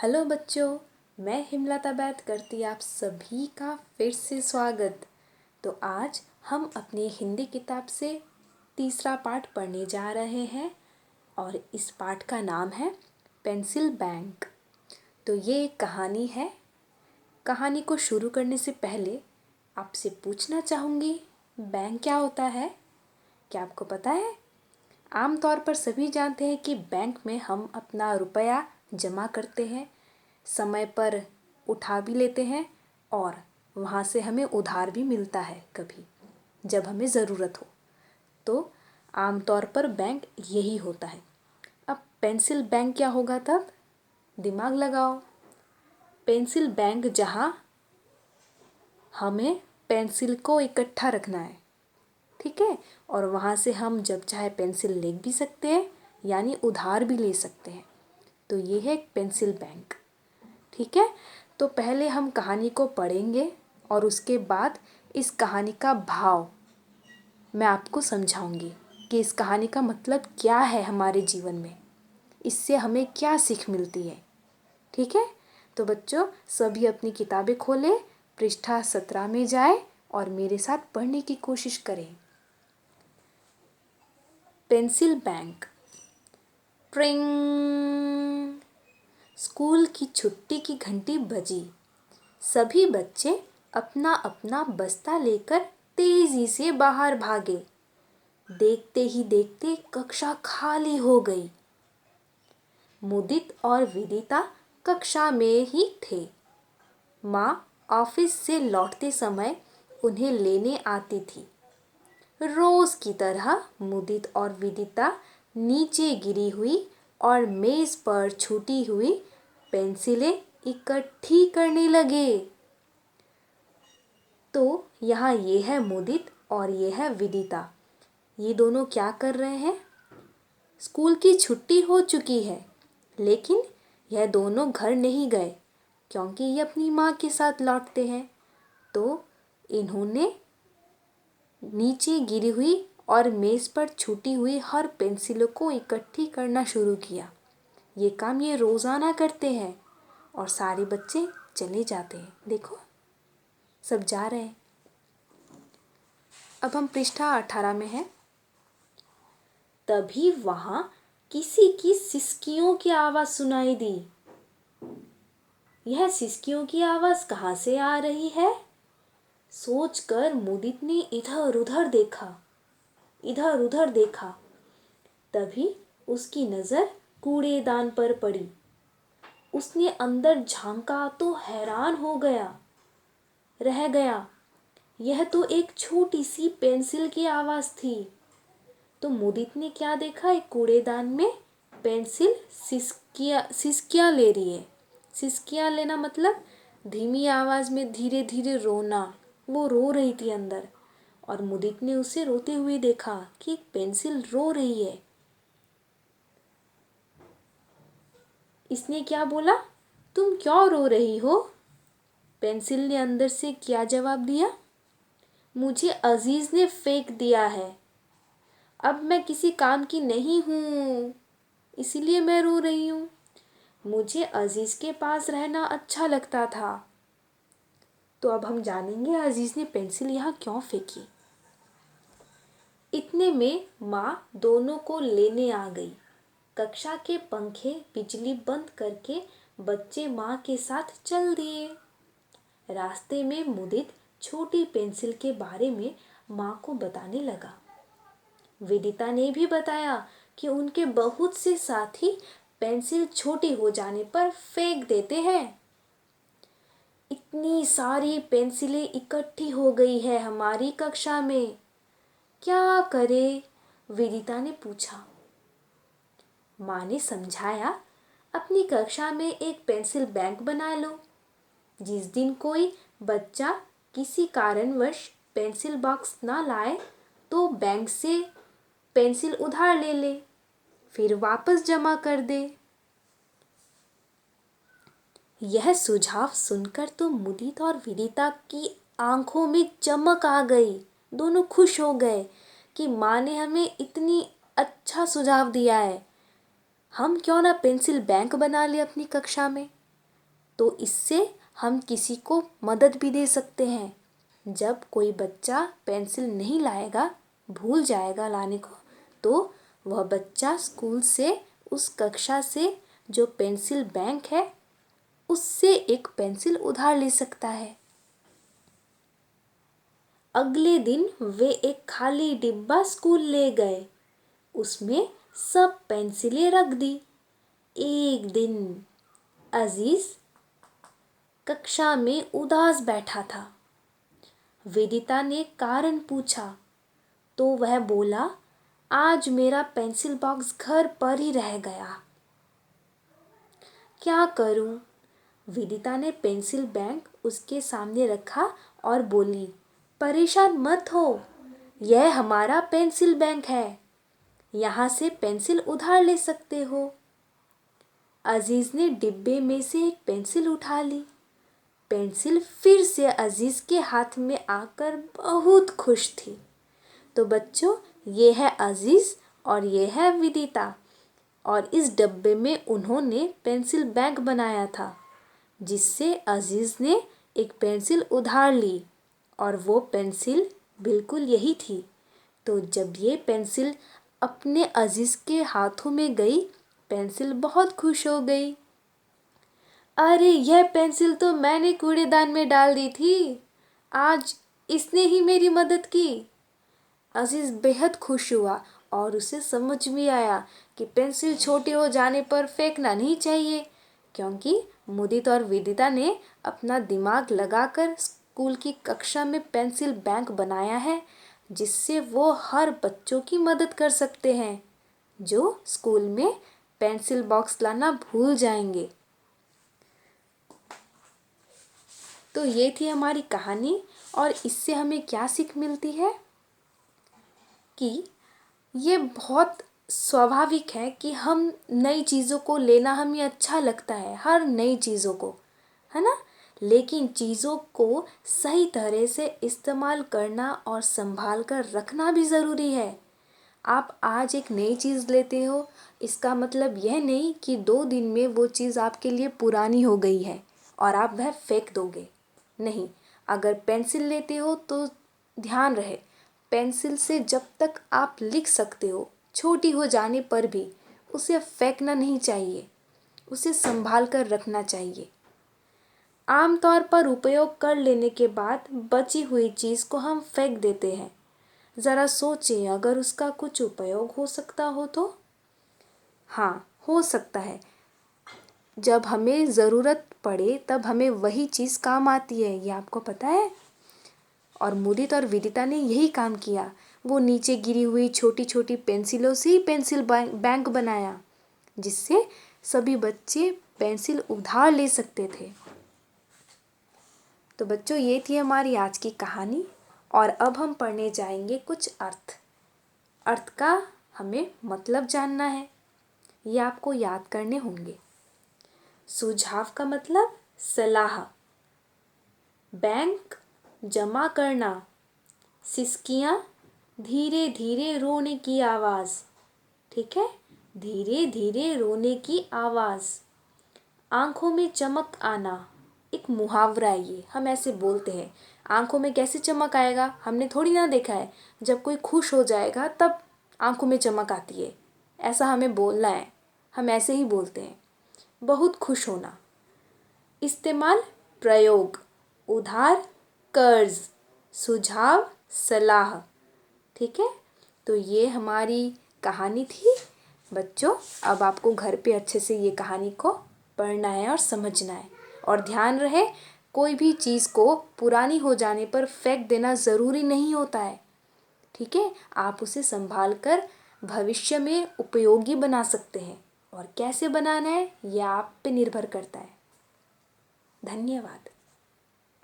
Hello बच्चों, मैं हिमलता बात करती आप सभी का फिर से स्वागत। तो आज हम अपनी हिंदी किताब से तीसरा पाठ पढ़ने जा रहे हैं और इस पाठ का नाम है पेंसिल बैंक। तो ये एक कहानी है। कहानी को शुरू करने से पहले आपसे पूछना चाहूँगी, बैंक क्या होता है? क्या आपको पता है? आमतौर पर सभी जानते हैं कि बैंक में हम अपना रुपया जमा करते हैं, समय पर उठा भी लेते हैं और वहाँ से हमें उधार भी मिलता है कभी जब हमें ज़रूरत हो। तो आमतौर पर बैंक यही होता है। अब पेंसिल बैंक क्या होगा तब? दिमाग लगाओ। पेंसिल बैंक जहाँ हमें पेंसिल को इकट्ठा रखना है, ठीक है, और वहाँ से हम जब चाहे पेंसिल ले भी सकते हैं यानी उधार भी ले सकते हैं। तो ये है एक पेंसिल बैंक, ठीक है। तो पहले हम कहानी को पढ़ेंगे और उसके बाद इस कहानी का भाव मैं आपको समझाऊंगी कि इस कहानी का मतलब क्या है हमारे जीवन में, इससे हमें क्या सीख मिलती है, ठीक है। तो बच्चों सभी अपनी किताबें खोलें, पृष्ठा 17 में जाए और मेरे साथ पढ़ने की कोशिश करें। Pencil bank. ट्रिंग। स्कूल की छुट्टी की घंटी बजी। सभी बच्चे अपना अपना बस्ता लेकर तेजी से बाहर भागे। देखते ही देखते कक्षा खाली हो गई। मुदित और विदिता कक्षा में ही थे। माँ ऑफिस से लौटते समय उन्हें लेने आती थी। रोज की तरह मुदित और विदिता नीचे गिरी हुई और मेज पर छूटी हुई पेंसिलें इकट्ठी करने लगे। तो यहाँ ये है मुदित और ये है विदिता। ये दोनों क्या कर रहे हैं? स्कूल की छुट्टी हो चुकी है, लेकिन यह दोनों घर नहीं गए क्योंकि ये अपनी माँ के साथ लौटते हैं। तो इन्होंने नीचे गिरी हुई और मेज़ पर छूटी हुई हर पेंसिलों को इकट्ठी करना शुरू किया। ये काम ये रोज़ाना करते हैं और सारे बच्चे चले जाते हैं। देखो सब जा रहे हैं। अब हम पृष्ठा 18 में हैं। तभी वहाँ किसी की सिसकियों की आवाज़ सुनाई दी। यह सिसकियों की आवाज़ कहाँ से आ रही है? सोचकर मुदित ने इधर उधर देखा। तभी उसकी नज़र कूड़ेदान पर पड़ी। उसने अंदर झांका तो हैरान रह गया। यह तो एक छोटी सी पेंसिल की आवाज़ थी। तो मुदित ने क्या देखा? एक कूड़ेदान में पेंसिल सिसकियाँ ले रही है। सिसकियाँ लेना मतलब धीमी आवाज़ में धीरे धीरे रोना। वो रो रही थी अंदर और मुदित ने उसे रोते हुए देखा कि एक पेंसिल रो रही है। इसने क्या बोला? तुम क्यों रो रही हो? पेंसिल ने अंदर से क्या जवाब दिया? मुझे अजीज ने फेंक दिया है। अब मैं किसी काम की नहीं हूँ, इसीलिए मैं रो रही हूँ। मुझे अजीज के पास रहना अच्छा लगता था। तो अब हम जानेंगे अजीज ने पेंसिल यहाँ क्यों फेंकी। इतने में माँ दोनों को लेने आ गई। कक्षा के पंखे बिजली बंद करके बच्चे माँ के साथ चल दिए। रास्ते में मुदित छोटी पेंसिल के बारे में माँ को बताने लगा। विदिता ने भी बताया कि उनके बहुत से साथी पेंसिल छोटी हो जाने पर फेंक देते हैं। इतनी सारी पेंसिलें इकट्ठी हो गई है हमारी कक्षा में, क्या करे? विदिता ने पूछा। माँ ने समझाया, अपनी कक्षा में एक पेंसिल बैंक बना लो। जिस दिन कोई बच्चा किसी कारणवश पेंसिल बॉक्स ना लाए तो बैंक से पेंसिल उधार ले ले, फिर वापस जमा कर दे। यह सुझाव सुनकर तो मुदित और विदिता की आंखों में चमक आ गई। दोनों खुश हो गए कि माँ ने हमें इतनी अच्छा सुझाव दिया है। हम क्यों ना पेंसिल बैंक बना ले अपनी कक्षा में। तो इससे हम किसी को मदद भी दे सकते हैं। जब कोई बच्चा पेंसिल नहीं लाएगा, भूल जाएगा लाने को, तो वह बच्चा स्कूल से, उस कक्षा से जो पेंसिल बैंक है उससे एक पेंसिल उधार ले सकता है। अगले दिन वे एक खाली डिब्बा स्कूल ले गए, उसमें सब पेंसिलें रख दी। एक दिन अजीज कक्षा में उदास बैठा था। वेदिता ने कारण पूछा तो वह बोला, आज मेरा पेंसिल बॉक्स घर पर ही रह गया, क्या करूं? वेदिता ने पेंसिल बैंक उसके सामने रखा और बोली, परेशान मत हो, यह हमारा पेंसिल बैंक है, यहाँ से पेंसिल उधार ले सकते हो। अजीज ने डिब्बे में से एक पेंसिल उठा ली। पेंसिल फिर से अजीज के हाथ में आकर बहुत खुश थी। तो बच्चों, ये है अजीज और ये है विदिता, और इस डब्बे में उन्होंने पेंसिल बैंक बनाया था, जिससे अजीज ने एक पेंसिल उधार ली, और वो पेंसिल बिल्कुल यही थी। तो जब ये पेंसिल अपने अजीज के हाथों में गई, पेंसिल बहुत खुश हो गई। अरे, यह पेंसिल तो मैंने कूड़ेदान में डाल दी थी, आज इसने ही मेरी मदद की। अजीज बेहद खुश हुआ और उसे समझ भी आया कि पेंसिल छोटी हो जाने पर फेंकना नहीं चाहिए, क्योंकि मुदित और विदिता ने अपना दिमाग लगाकर स्कूल की कक्षा में पेंसिल बैंक बनाया है, जिससे वो हर बच्चों की मदद कर सकते हैं जो स्कूल में पेंसिल बॉक्स लाना भूल जाएंगे। तो ये थी हमारी कहानी, और इससे हमें क्या सीख मिलती है कि ये बहुत स्वाभाविक है कि हम नई चीज़ों को लेना हमें अच्छा लगता है, हर नई चीज़ों को, है ना? लेकिन चीज़ों को सही तरह से इस्तेमाल करना और संभाल कर रखना भी ज़रूरी है। आप आज एक नई चीज़ लेते हो, इसका मतलब यह नहीं कि 2 दिन में वो चीज़ आपके लिए पुरानी हो गई है और आप वह फेंक दोगे। नहीं, अगर पेंसिल लेते हो तो ध्यान रहे, पेंसिल से जब तक आप लिख सकते हो, छोटी हो जाने पर भी उसे फेंकना नहीं चाहिए, उसे संभाल कर रखना चाहिए। आमतौर पर उपयोग कर लेने के बाद बची हुई चीज़ को हम फेंक देते हैं। ज़रा सोचें, अगर उसका कुछ उपयोग हो सकता हो तो? हाँ, हो सकता है। जब हमें ज़रूरत पड़े तब हमें वही चीज़ काम आती है, ये आपको पता है? और मुदित और विदिता ने यही काम किया। वो नीचे गिरी हुई छोटी छोटी पेंसिलों से ही पेंसिल बैंक बनाया, जिससे सभी बच्चे पेंसिल उधार ले सकते थे। तो बच्चों, ये थी हमारी आज की कहानी, और अब हम पढ़ने जाएंगे कुछ अर्थ का हमें मतलब जानना है, ये आपको याद करने होंगे। सुझाव का मतलब सलाह, बैंक जमा करना, सिसकियाँ धीरे धीरे रोने की आवाज़, ठीक है, धीरे धीरे रोने की आवाज़, आँखों में चमक आना, एक मुहावरा है ये, हम ऐसे बोलते हैं। आँखों में कैसे चमक आएगा, हमने थोड़ी ना देखा है। जब कोई खुश हो जाएगा तब आँखों में चमक आती है, ऐसा हमें बोलना है, हम ऐसे ही बोलते हैं। बहुत खुश होना। इस्तेमाल प्रयोग, उधार कर्ज, सुझाव सलाह, ठीक है। तो ये हमारी कहानी थी बच्चों। अब आपको घर पे अच्छे से ये कहानी को पढ़ना है और समझना है, और ध्यान रहे, कोई भी चीज़ को पुरानी हो जाने पर फेंक देना ज़रूरी नहीं होता है, ठीक है। आप उसे संभाल कर भविष्य में उपयोगी बना सकते हैं, और कैसे बनाना है यह आप पे निर्भर करता है। धन्यवाद।